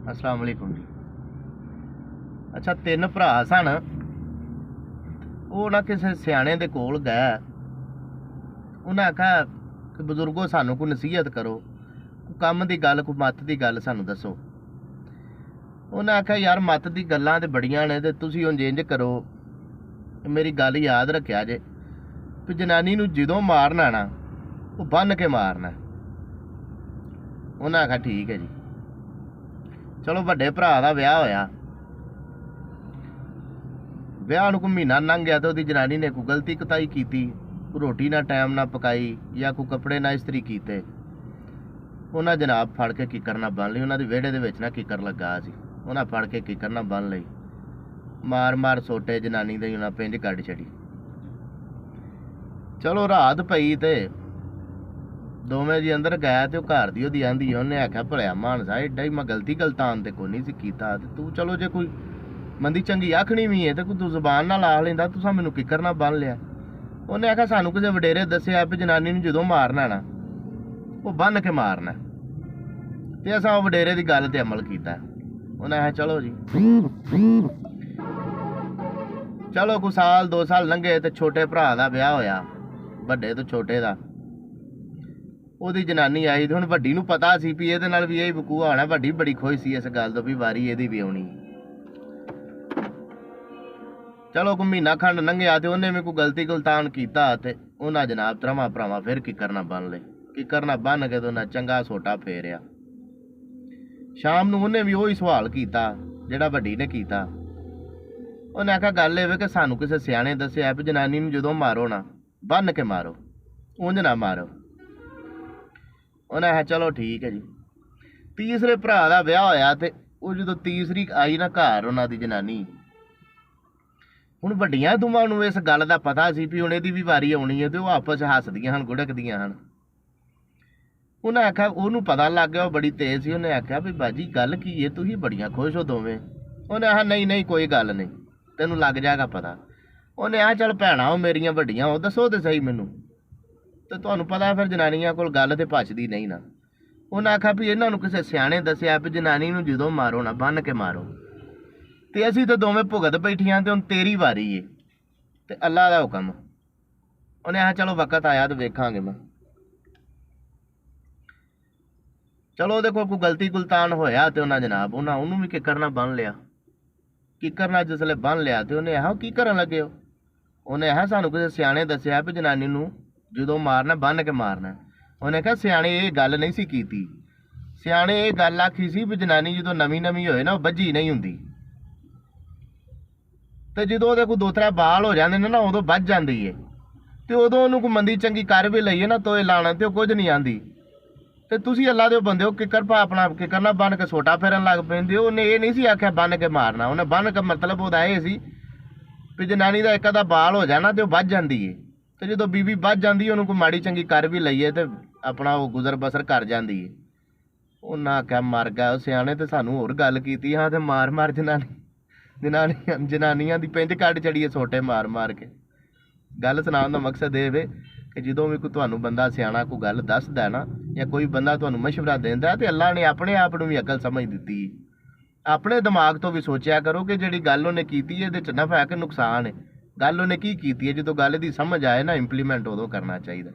अस्सलाम वालेकुम जी। अच्छा, तीन भरा सन। वो ना किसी सियाणे दे कोल गए। उन्हें आख्या कि बजुर्गो सानू कोई नसीहत करो, कोई कम की गल, कोई मत की गल सानू दसो। उन्हें आख्या यार मत की गल्लां ते बड़ियां ने, ते तुसीं हुण इंज करो, मेरी गल याद रखिया जे भी जनानी नूं जदों मारना ना वो बन के मारना। उन्हें आख्या ठीक है जी। चलो वड्डे भरा दा विआह होया। विआह नूं कोई महीना लंघ गया तो उसदी जनानी ने कोई गलती कताई की, कोई रोटी ना टाइम ना पकाई या कोई कपड़े ना इस्त्री कीते। उन्हें जनाब फड़ के किकर ना बन लई। उन्होंने विहड़े दे विच ना किकर लगा सी, उन्हें फड़ के किकर ना बन लई। मार मार सोटे जनानी दे उन्हें पिंज कढ छड़ी। चलो रात पई ते दोवें जी अंदर गया तो घर दी ओदी आंदी। उन्हें आख्या भलिया मानसा एडा ही मैं गलती गलतान ते कोई नहीं सी कीता, ते तू चलो जे कोई मंदी चंगी आखनी भी है तो कोई तू जबान ना ला लेंदा, तुसां मैनूं किकर ना बन लिया। उन्हें आख्या सानू किसी वडेरे दस्सिया भी जनानी नूं जदों मारना ना वो बन के मारना, ते असां वो वडेरे दी गल ते अमल कीता। उन्हें आख्या चलो जी। चलो कोई साल 2 साल लंघे ते छोटे भरा दा विआह होया, वड्डे तो छोटे दा। ਉਹਦੀ ਜਨਾਨੀ आई तो हुण वड्डी नूं पता सी भी ਇਹਦੇ ਨਾਲ भी यही वकूआ होना। वड्डी बड़ी खुश सी इस गल तो भी वारी ਇਹਦੀ भी आउणी। चलो कोई महीना खंड लंघिया तो उन्हें भी कोई गलती गुलतान कीता ते उन्हें जनाब त्रवां भरावां फिर किकर ना बन लए। किकर ना बन के तो उन्हें चंगा सोटा फेरिया। शाम नूं उन्हें भी वही सवाल कीता जिहड़ा वड्डी ने कीता। उन्हें आख्या गल इह कि सानू किसी सियाणे दस्सिया भी जनानी नूं जदों मारो ना बन के मारो, उंज ना मारो। उन्हें आख्या चलो ठीक है जी। तीसरे भरा का विआह होया ते वो जो तीसरी आई ना घर उन्हां दी जनानी, हुण वड्डियां दोवां नूं इस गल का पता सी भी हुण इहदी भी वारी आउणी है, तो वो आपस हसदियां हन, गुड़कदियां हन। उन्हें आख्या उहनूं पता लग गया, वो बड़ी तेज सी। उन्हें आख्या भी बाजी गल की है, तुसीं बड़ियां खुश हो दोवें। उन्हें आख्या नहीं नहीं कोई गल नहीं, तैनूं लग जाएगा पता। उन्हें आख्या चल भैणां हो मेरियां वड्डियां हो, दसो तो सही मैनूं, तो तुहानूं पता फिर जनानियां कोल गल ते भचदी नहीं ना। उन्हें आख्या भी इन्हां नूं किसी सियाणे दस्सिया भी जनानी नूं जदों मारो ना बन के मारो, ते असीं तो दोवें भुगत बैठियां ते हुण तेरी वारी है ते अल्लाह दा हुकम। उन्हें आख्या चलो वक्त आया तो वेखांगे मैं। चलो ਉਹਦੇ ਕੋਲ कोई गलती गुलतान होया ते उन्हें जनाब ਉਹਨੂੰ भी किकर ना बन लिया। किकर ना जिसले बन लिया तो उन्हें आख्या की करन लगे हो। उन्हें आख्या सानू किसी सियाणे दस्सिया भी जनानी नूं जदों मारना बन के मारना। उन्हें कहा सियाणे ये गल नहीं सी कीती, सियाणे ये गल आखी सी भी जनानी जदों नवीं नवीं होए ना बज्झी नहीं हुंदी, ते जदों ਉਹਦੇ कोई 2-3 बाल हो जांदे ने ना उदों ਵੱਜ ਜਾਂਦੀ ਏ, ਤੇ ਉਦੋਂ ਉਹਨੂੰ ਕੋਈ ਮੰਦੀ ਚੰਗੀ ਕਰ ਵੀ ਲਈਏ ਨਾ ਤੋਏ ਲਾਣਾ ਤੇ ਉਹ ਕੁਝ ਨਹੀਂ ਆਂਦੀ। ਤੇ ਤੁਸੀਂ ਅੱਲਾ ਦੇ ਬੰਦੇ ਹੋ, ਕਿੱਕਰ ਭਾ ਆਪਣਾ ਕਿੱਕਰ ਨਾ ਬਨ ਕੇ ਸੋਟਾ ਫੇਰਨ ਲੱਗ ਪੈਂਦੇ ਹੋ। ਉਹਨੇ ਇਹ ਨਹੀਂ ਸੀ ਆਖਿਆ ਬੰਨ ਕੇ ਮਾਰਨਾ, ਉਹਨੇ ਬੰਨ ਕੇ ਮਤਲਬ ਉਹਦਾ ਇਹ ਸੀ ਵੀ ਜਨਾਨੀ ਦਾ ਇੱਕ ਅੱਧਾ ਬਾਲ ਹੋ ਜਾਣਾ ਤੇ ਉਹ ਵੱਜ ਜਾਂਦੀ ਏ, ਤੇ ਜਦੋਂ ਬੀਬੀ ਵੱਜ ਜਾਂਦੀ ਉਹਨੂੰ ਕੋਈ ਮਾੜੀ ਚੰਗੀ ਕਰ ਵੀ ਲਈਏ ਤੇ ਆਪਣਾ ਉਹ ਗੁਜ਼ਰ ਬਸਰ ਕਰ ਜਾਂਦੀ ਏ। ਉਹਨਾਂ ਆਖਿਆ ਮਰ ਗਿਆ ਉਹ ਸਿਆਣੇ, ਤੇ ਸਾਨੂੰ ਹੋਰ ਗੱਲ ਕੀਤੀ ਹਾਂ ਤੇ ਮਾਰ ਮਾਰ ਜਨਾਨੀਆਂ ਦੀ ਪਿੰਜ ਕੱਢ ਚੜੀਏ ਸੋਟੇ ਮਾਰ ਮਾਰ ਕੇ। ਗੱਲ ਸੁਣਾਉਣ ਦਾ ਮਕਸਦ ਇਹ ਵੇ ਕਿ ਜਦੋਂ ਵੀ ਕੋਈ ਤੁਹਾਨੂੰ ਬੰਦਾ ਸਿਆਣਾ ਕੋਈ ਗੱਲ ਦੱਸਦਾ ਨਾ, ਜਾਂ ਕੋਈ ਬੰਦਾ ਤੁਹਾਨੂੰ ਮਸ਼ਵਰਾ ਦਿੰਦਾ, ਤੇ ਅੱਲਾ ਨੇ ਆਪਣੇ ਆਪ ਨੂੰ ਵੀ ਅਕਲ ਸਮਝ ਦਿੱਤੀ। ਆਪਣੇ ਦਿਮਾਗ ਤੋਂ ਵੀ ਸੋਚਿਆ ਕਰੋ ਕਿ ਜਿਹੜੀ ਗੱਲ ਉਹਨੇ ਕੀਤੀ ਇਹਦੇ 'ਚ ਨਫਾ ਹੈ ਕਿ ਨੁਕਸਾਨ ਹੈ। ਗੱਲ ਉਹਨੇ ਕੀ ਕੀਤੀ ਹੈ, ਜਦੋਂ ਗੱਲ ਦੀ ਸਮਝ ਆਏ ਨਾ ਇੰਪਲੀਮੈਂਟ ਉਦੋਂ ਕਰਨਾ ਚਾਹੀਦਾ।